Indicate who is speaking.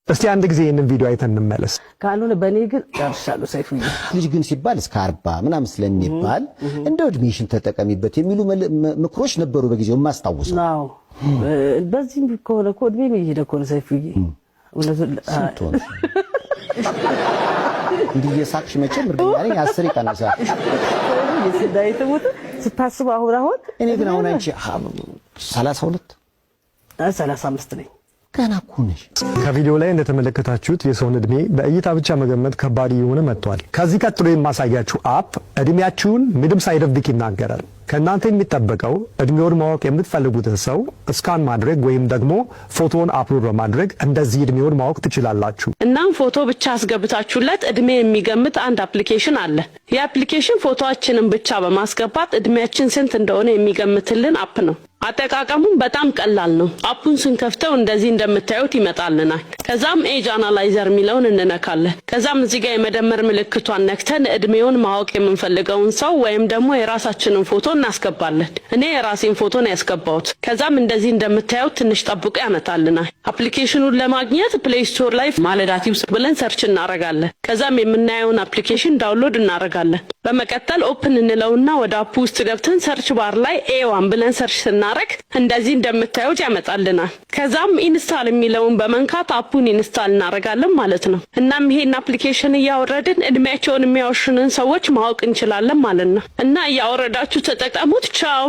Speaker 1: እስቲ አንድ ጊዜ ይሄንን ቪዲዮ አይተን እንመለስ።
Speaker 2: ካልሆነ በኔ ግን ጨርሻለሁ። ሰይፉዬ
Speaker 3: ልጅ ግን ሲባል እስከ 40 ምናምን ስለሚባል እንደው እድሜሽን ተጠቀሚበት የሚሉ ምክሮች ነበሩ በጊዜው ማስታወሰው።
Speaker 2: አዎ በዚህም ከሆነ እኮ እድሜ እየሄደ እኮ ነው ሰይፉዬ።
Speaker 3: እንዲህ የሳቅሽ መቼም እርግጠኛ ነኝ 10 ይቀነሳል።
Speaker 2: የስዳይተሙት ስታስብ አሁን
Speaker 3: እኔ ግን አሁን አንቺ 32
Speaker 2: 35 ነኝ።
Speaker 3: ገና እኮ ነሽ።
Speaker 1: ከቪዲዮ ላይ እንደተመለከታችሁት የሰውን እድሜ በእይታ ብቻ መገመት ከባድ እየሆነ መጥቷል። ከዚህ ቀጥሎ የማሳያችሁ አፕ እድሜያችሁን ምንም ሳይደብቅ ይናገራል። ከእናንተ የሚጠበቀው እድሜውን ማወቅ የምትፈልጉትን ሰው ስካን ማድረግ ወይም ደግሞ ፎቶውን አፕሎድ በማድረግ እንደዚህ እድሜውን ማወቅ ትችላላችሁ።
Speaker 4: እናም ፎቶ ብቻ አስገብታችሁለት እድሜ የሚገምት አንድ አፕሊኬሽን አለ። የአፕሊኬሽን ፎቶአችንን ብቻ በማስገባት እድሜያችን ስንት እንደሆነ የሚገምትልን አፕ ነው። አጠቃቀሙም በጣም ቀላል ነው። አፑን ስንከፍተው እንደዚህ እንደምታዩት ይመጣልናል። ከዛም ኤጅ አናላይዘር የሚለውን እንነካለን። ከዛም እዚህ ጋር የመደመር ምልክቷን ነክተን እድሜውን ማወቅ የምንፈልገውን ሰው ወይም ደግሞ የራሳችንን ፎቶ እናስገባለን። እኔ የራሴን ፎቶ ነው ያስገባሁት። ከዛም እንደዚህ እንደምታዩት ትንሽ ጠብቆ ያመጣልናል። አፕሊኬሽኑን ለማግኘት ፕሌይ ስቶር ላይ ማለዳ ቲፕስ ብለን ሰርች እናረጋለን። ከዛም የምናየውን አፕሊኬሽን ዳውንሎድ እናረጋለን። በመቀጠል ኦፕን እንለውና ወደ አፑ ውስጥ ገብተን ሰርች ባር ላይ ኤዋን ብለን ሰርች ስናረግ እንደዚህ እንደምታዩት ያመጣልናል። ከዛም ኢንስታል የሚለውን በመንካት አፑን ኢንስታል እናረጋለን ማለት ነው። እናም ይሄን አፕሊኬሽን እያወረድን እድሜያቸውን የሚያወሽንን ሰዎች ማወቅ እንችላለን ማለት ነው። እና እያወረዳችሁ ተጠቀሙት። ቻው።